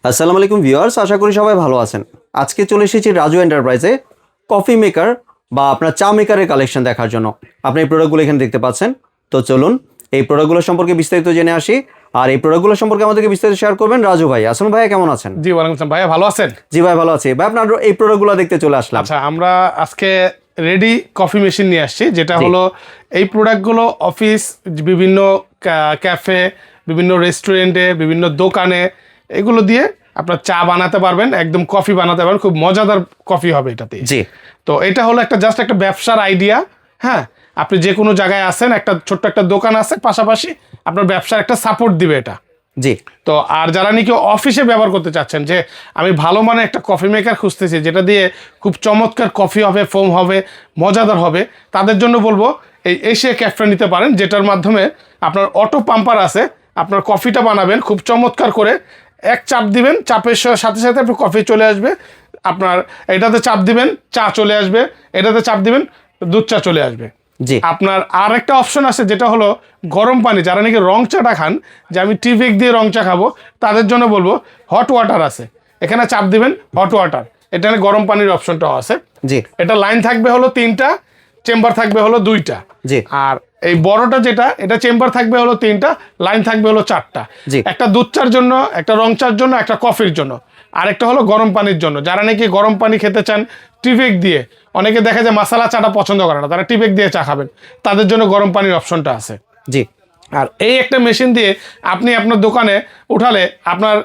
আসসালামু আলাইকুম ভিউয়ার্স, আশা করি সবাই ভালো আছেন। আজকে চলে এসেছি রাজু এন্টারপ্রাইজে কফি মেকার বা আপনার চা মেকারের কালেকশন দেখার জন্য। আপনি এই প্রোডাক্টগুলো এখানে দেখতে পাচ্ছেন। তো চলুন এই প্রোডাক্টগুলো সম্পর্কে বিস্তারিত জেনে আসি। আর এই প্রোডাক্টগুলো সম্পর্কে আমাদেরকে বিস্তারিত শেয়ার করবেন রাজু ভাই। আসসালামু ভাইয়া, কেমন আছেন? জি ওয়ালাইকুম আসসালাম ভাইয়া, ভালো আছেন? জি ভাই, ভালো আছি ভাই। আপনার এই প্রোডাক্টগুলো দেখতে চলে আসলাম। আচ্ছা, আমরা আজকে রেডি কফি মেশিন নিয়ে আসছি, যেটা জি। হলো এই প্রোডাক্টগুলো অফিস, বিভিন্ন ক্যাফে, বিভিন্ন রেস্টুরেন্টে, বিভিন্ন দোকানে এগুলো দিয়ে আপনার চা বানাতে পারবেন, একদম কফি বানাতে পারবেন, খুব মজাদার কফি হবে এটাতে। জি। তো এটা হলো একটা জাস্ট একটা ব্যবসার আইডিয়া। হ্যাঁ, আপনি যে কোনো জায়গায় আছেন, একটা ছোট্ট একটা দোকান আছে পাশাপাশি, আপনার ব্যবসার একটা সাপোর্ট দিবে এটা। জি। তো আর যারা নাকি অফিসে ব্যবহার করতে চাচ্ছেন, যে আমি ভালো মানে একটা কফি মেকার খুঁজতেছি যেটা দিয়ে খুব চমৎকার কফি হবে, ফোম হবে, মজাদার হবে, তাদের জন্য বলবো এই এশিয়া ক্যাফটা নিতে পারেন, যেটার মাধ্যমে আপনার অটো পাম্পার আছে। আপনার কফিটা বানাবেন খুব চমৎকার করে, এক চাপ দিবেন, চাপের সাথে সাথে আপনার কফি চলে আসবে। আপনার এটাতে চাপ দিবেন, চা চলে আসবে, এটাতে চাপ দিবেন, দুধ চা চলে আসবে। জি। আপনার আর একটা অপশন আছে, যেটা হলো গরম পানি। যারা নাকি রং চাটা খান, যে আমি টি ব্রেক দিয়ে রং চা খাবো, তাদের জন্য বলবো হট ওয়াটার আছে, এখানে চাপ দিবেন হট ওয়াটার, এখানে গরম পানির অপশনটাও আছে। জি। এটা লাইন থাকবে হলো 3টা, চেম্বার থাকবে হলো 2টা। জি। আর এই বড়টা যেটা, এটা চেম্বার থাকবে হলো 3টা, লাইন থাকবে হলো 4টা। জি। একটা দুধ চার জন্য, একটা রং চার জন্য, একটা কফির জন্য, আরেকটা হলো গরম পানির জন্য। যারা নাকি গরম পানি খেতে চান টিবেক দিয়ে, অনেকে দেখা যায় মশলা চাটা পছন্দ করে না, তারা টিবেক দিয়ে চা খাবেন, তাদের জন্য গরম পানির অপশনটা আছে। জি। আর এই একটা মেশিন দিয়ে আপনি আপনার দোকানে উঠালে আপনার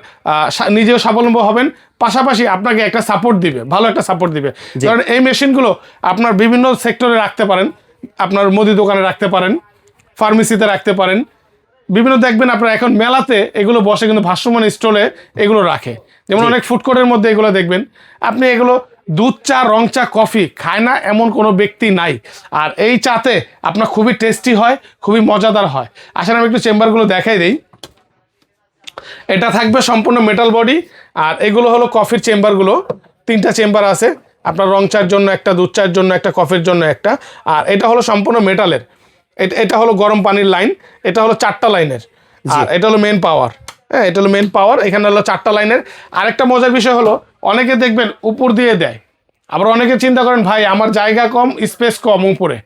নিজেও স্বাবলম্বী হবেন, পাশাপাশি আপনাকে একটা সাপোর্ট দিবে, ভালো একটা সাপোর্ট দিবে। কারণ এই মেশিনগুলো আপনার বিভিন্ন সেক্টরে রাখতে পারেন, আপনার মুদি দোকানে রাখতে পারেন, ফার্মেসিতে রাখতে পারেন, বিভিন্ন দেখবেন আপনার এখন মেলাতে এগুলো বসে, কিন্তু ভাসমান স্টলে এগুলো রাখে। যেমন অনেক ফুড কোর্টের মধ্যে এগুলো দেখবেন আপনি। এগুলো দুধ চা, রং চা, কফি খায় না এমন কোনো ব্যক্তি নাই। আর এই চাতে আপনার খুবই টেস্টি হয়, খুবই মজাদার হয়। আসলে আমি একটু চেম্বারগুলো দেখাই দিই। এটা থাকবে সম্পূর্ণ মেটাল বডি। আর এগুলো হলো কফির চেম্বারগুলো, 3টা চেম্বার আছে। আপনার রং চার জন্য একটা, দুধ চার জন্য একটা, কফির জন্য একটা। আর এটা হলো সম্পূর্ণ মেটালের। এটা হলো গরম পানির লাইন, এটা হলো 4টা লাইনের। আর এটা হলো মেন পাওয়ার। হ্যাঁ, এটা হলো মেন পাওয়ার, এখানে হলো 4টা লাইনের। আরেকটা মজার বিষয় হলো, অনেকে দেখবেন উপর দিয়ে দেয়, আবার অনেকে চিন্তা করেন ভাই আমার জায়গা কম, স্পেস কম উপরে,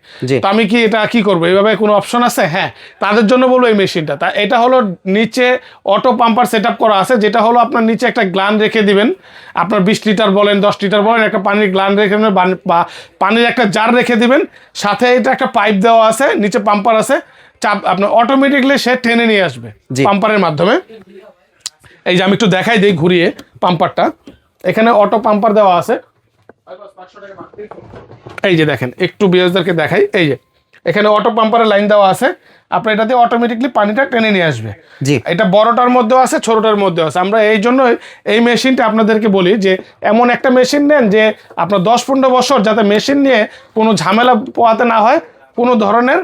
তো আমি কি এটা কি করবো, এইভাবে কোনো অপশন আছে? হ্যাঁ, তাদের জন্য বলবো এই মেশিনটা। তা এটা হলো নিচে অটো পাম্পার সেট করা আছে, যেটা হলো আপনার নিচে একটা গ্লান রেখে দিবেন। আপনার 20 লিটার বলেন, 10 লিটার বলেন, একটা পানির গ্লান রেখে দেবেন, বা পানির একটা জার রেখে দিবেন। সাথে এটা একটা পাইপ দেওয়া আছে, নিচে পাম্পার আছে, চাপ আপনার অটোমেটিকলি সে টেনে নিয়ে আসবে পাম্পারের মাধ্যমে। এই যে আমি একটু দেখাই দিই ঘুরিয়ে পাম্পারটা, এখানে অটো পাম্পার দেওয়া আছে। এই যে দেখেন, একটু বিয়ারদেরকে দেখাই, এই যে এখানে অটো পাম্পারের লাইন দেওয়া আছে। আপনার এটাতে অটোমেটিকলি পানিটা টেনে নিয়ে আসবে। এটা বড়টার মধ্যেও আছে, ছোটটার মধ্যেও আছে। আমরা এই জন্য এই মেশিনটা আপনাদেরকে বলি যে এমন একটা মেশিন নেন যে আপনার 10-15 বছর যাতে মেশিন নিয়ে কোনো ঝামেলা পোহাতে না হয়, কোনো ধরনের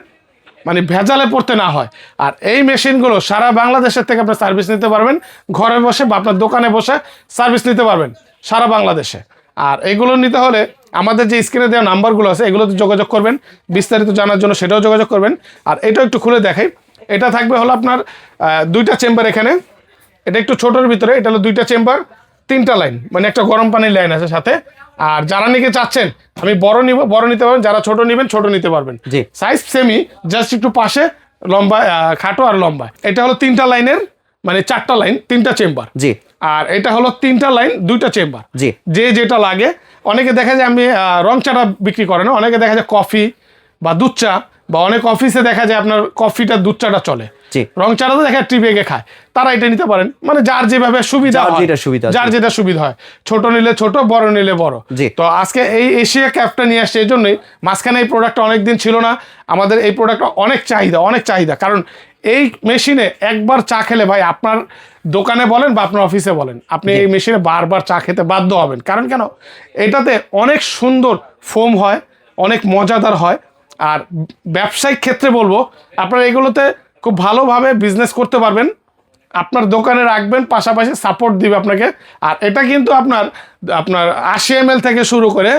মানে ভেজালে পড়তে না হয়। আর এই মেশিনগুলো সারা বাংলাদেশের থেকে আপনার সার্ভিস নিতে পারবেন, ঘরে বসে বা আপনার দোকানে বসে সার্ভিস নিতে পারবেন সারা বাংলাদেশে। আর এগুলো নিতে হলে আমাদের যে স্ক্রিনে দেওয়া নাম্বারগুলো আছে, এগুলোতে যোগাযোগ করবেন, বিস্তারিত জানার জন্য সেটাও যোগাযোগ করবেন। আর এটাও একটু খুলে দেখাই। এটা থাকবে হলো আপনার 2টা চেম্বার এখানে, এটা একটু ছোটোর ভিতরে। এটা হলো 2টা চেম্বার, 3টা লাইন, মানে একটা গরম পানির লাইন আছে সাথে। আর যারা নাকি চাচ্ছেন আমি বড় নিব, বড় নিতে পারবেন, যারা ছোট নেবেন ছোট নিতে পারবেন। সাইজ সেমি, জাস্ট একটু পাশে লম্বা, খাটো আর লম্বা। এটা হলো 3টা লাইনের, মানে 4টা লাইন, 3টা চেম্বার। আর এটা হলো 3টা লাইন, 2টা চেম্বার। যে যেটা লাগে। অনেকে দেখা যায় আমি রং চাটা বিক্রি করে না, অনেকে দেখা যায় কফি বা দুধ চা, বা অনেক অফিসে দেখা যায় আপনার কফিটা দুধ চাটা চলে, রং চাটা তো দেখা টি বেগে খায়, তারা এটা নিতে পারেন। মানে যার যেভাবে সুবিধা হয়, যার যেটা সুবিধা হয়, ছোট নিলে ছোট, বড় নিলে বড়। তো আজকে এই এশিয়া ক্যাপটা নিয়ে আসছে এই জন্যই। মাঝখানে এই প্রোডাক্টটা অনেকদিন ছিল না, আমাদের এই প্রোডাক্টটা অনেক চাহিদা, অনেক চাহিদা। কারণ এই মেশিনে একবার চা খেলে ভাই, আপনার দোকানে বলেন বা আপনার অফিসে বলেন, আপনি এই মেশিনে বারবার চা খেতে বাধ্য হবেন। কারণ কেন, এটাতে অনেক সুন্দর ফোম হয়, অনেক মজাদার হয়। আর ব্যবসায়িক ক্ষেত্রে বলবো, আপনারা এগুলোতে খুব ভালোভাবে বিজনেস করতে পারবেন, আপনার দোকানে রাখবেন, পাশাপাশি সাপোর্ট দিবে আপনাকে। আর এটা কিন্তু আপনার 80 ml থেকে শুরু করে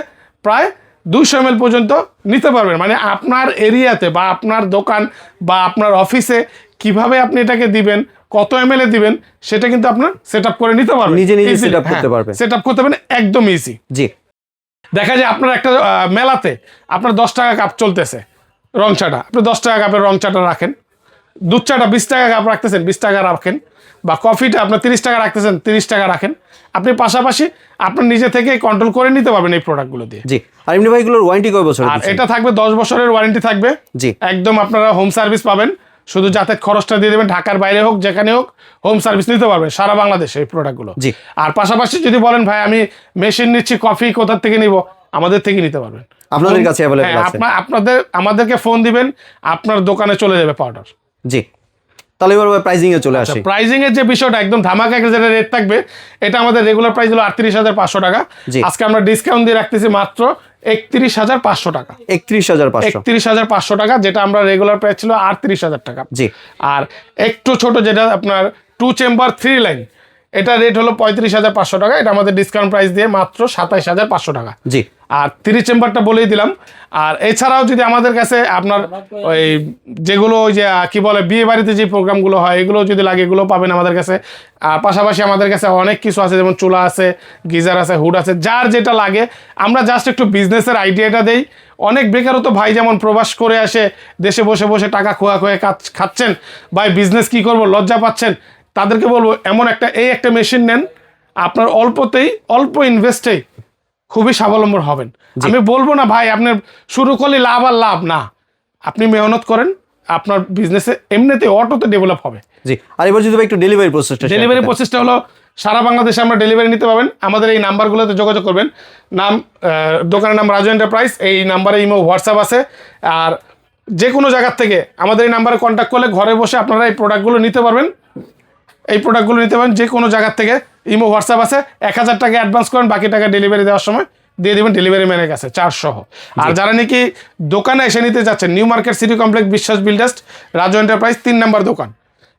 প্রায় 200 ml পর্যন্ত নিতে পারবেন। মানে আপনার এরিয়াতে বা আপনার দোকান বা আপনার অফিসে কিভাবে আপনি এটাকে দিবেন, কত ml এ দিবেন সেটা কিন্তু আপনার সেট আপ করে নিতে পারবেন, নিজে সেট আপ করতে পারবেন, সেট আপ করতে পারবেন একদম ইজি। জি, দেখা যায় আপনার একটা মেলাতে আপনার 10 টাকা কাপ চলতেছে রং চাটা, আপনি 10 টাকা কাপের রং চাটা রাখেন, দুধ চাটা 20 টাকা কাপ রাখতেছেন 20 টাকা রাখেন, বা কফিটা আপনার 30 টাকা রাখতেছেন 30 টাকা রাখেন। আপনি পাশাপাশি আপনার নিজে থেকে কন্ট্রোল করে নিতে পারবেন এই প্রোডাক্টগুলো দিয়ে। জি। আর এমনি ভাই এগুলোর ওয়ারেন্টি কয় বছর? আর এটা থাকবে 10 বছরের ওয়ারেন্টি থাকবে। জি, একদম আপনারা হোম সার্ভিস পাবেন, শুধু যাতায়াত খরচটা দিয়ে দেবেন, ঢাকার বাইরে হোক যেখানে হোক হোম সার্ভিস নিতে পারবেন সারা বাংলাদেশে এই প্রোডাক্টগুলো। জি। আর পাশাপাশি যদি বলেন ভাই আমি মেশিন নিচ্ছি, কফি কোথা থেকে নিব, আমাদের থেকে নিতে পারবেন, আপনাদের কাছে অ্যাভেলেবল আছে। আমাদেরকে ফোন দিবেন, আপনার দোকানে চলে যাবে পাউডার। জি, তাহলে এবার প্রাইসিং এ চলে আসি। প্রাইসিং এর যে বিষয়টা একদম ধামাকা একটা যেটা রেট থাকবে, এটা আমাদের রেগুলার প্রাইস হলো 38,500 টাকা। আজকে আমরা ডিসকাউন্ট দিয়ে রাখতেছি মাত্র 31,500 টাকা। 31,500 টাকা, যেটা আমরা রেগুলার প্রাইস ছিল 38,000 টাকা। জি। আর একটু ছোট যেটা আপনার 2 চেম্বার 3 লাইন, এটা রেট হলো 35,500 টাকা। এটা আমাদের ডিসকাউন্ট প্রাইস দিয়ে মাত্র 27,500 টাকা। জি। আর 30 চেম্বারটা বলেই দিলাম। আর এছাড়াও যদি আমাদের কাছে আপনার ওই যেগুলো ওই যে কি বলে বিয়ে বাড়িতে যে প্রোগ্রামগুলো হয় এগুলো যদি লাগে এগুলো পাবেন আমাদের কাছে। আর পাশাপাশি আমাদের কাছে অনেক কিছু আছে, যেমন চুলা আছে, গিজার আছে, হুড আছে, যার যেটা লাগে। আমরা জাস্ট একটু বিজনেসের আইডিয়াটা দেই। অনেক বেকারত্ব ভাই যেমন প্রবাস করে আসে, দেশে বসে বসে টাকা খোয়া খোয়া খাচ্ছেন, ভাই বিজনেস কি করব লজ্জা পাচ্ছেন, তাদেরকে বলবো এমন একটা মেশিন নেন, আপনার অল্প ইনভেস্টেই খুবই স্বাবলম্বী হবেন। আমি বলবো না ভাই আপনি শুরু করলে লাভ আর লাভ না, আপনি মেহনত করেন, আপনার বিজনেসে এমনিতে অটোতে ডেভেলপ হবে। জি। আর এবার যদি একটু ডেলিভারি প্রসেসটা হলো সারা বাংলাদেশে আমরা ডেলিভারি নিতে পারবেন। আমাদের এই নাম্বারগুলোতে যোগাযোগ করবেন। দোকানের নাম রাজু এন্টারপ্রাইজ, এই নাম্বারে ইমো হোয়াটসঅ্যাপ আছে। আর যে কোনো জায়গার থেকে আমাদের এই নাম্বারে কন্ট্যাক্ট করলে ঘরে বসে আপনারা এই প্রোডাক্টগুলো নিতে পারবেন। যে কোনো জায়গার থেকে ইমো হোয়াটসঅ্যাপ আছে। 1,000 টাকা অ্যাডভান্স করেন, বাকি টাকা ডেলিভারি দেওয়ার সময় দিয়ে দেবেন ডেলিভারি ম্যানের কাছে চার্জ সহ। আর যারা নাকি দোকানে এসে নিতে যাচ্ছেন, নিউ মার্কেট সিটি কমপ্লেক্স বিশ্বাস বিল্ডার্স রাজু এন্টারপ্রাইজ 3 নম্বর দোকান।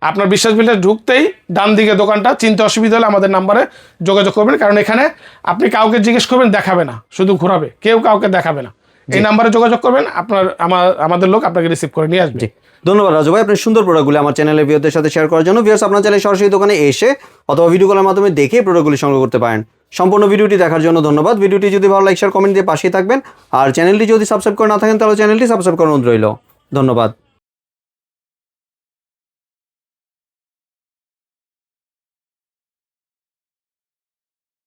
আপনার বিশ্বাস বিল্ডার্স ঢুকতেই ডান দিকে দোকানটা, চিনতে অসুবিধা হলে আমাদের নাম্বারে যোগাযোগ করবেন। কারণ এখানে আপনি কাউকে জিজ্ঞেস করবেন দেখাবে না, শুধু ঘোরাবে, কেউ কাউকে দেখাবে না। এই নাম্বারে যোগাযোগ করবেন, আমাদের লোক আপনাকে রিসিভ করে নিয়ে আসবে। ধন্যবাদ রাজু ভাই, আপনার সুন্দর প্রোডাক্টগুলো আমার চ্যানেলের ভিউয়ারদের সাথে শেয়ার করার জন্য। ভিউয়ার্স, আপনার চ্যানেলে সরাসরি দোকানে এসে অথবা ভিডিও কলের মাধ্যমে দেখে প্রোডাক্টগুলি সংগ্রহ করতে পারেন। সম্পূর্ণ ভিডিওটি দেখার জন্য ধন্যবাদ। ভিডিওটি যদি ভালো লাগে শেয়ার কমেন্ট দিয়ে পাশেই থাকবেন। আর চ্যানেলটি যদি সাবস্ক্রাইব করে না থাকেন তাহলে চ্যানেলটি সাবস্ক্রাইব করার অনুরোধ রইল। ধন্যবাদ।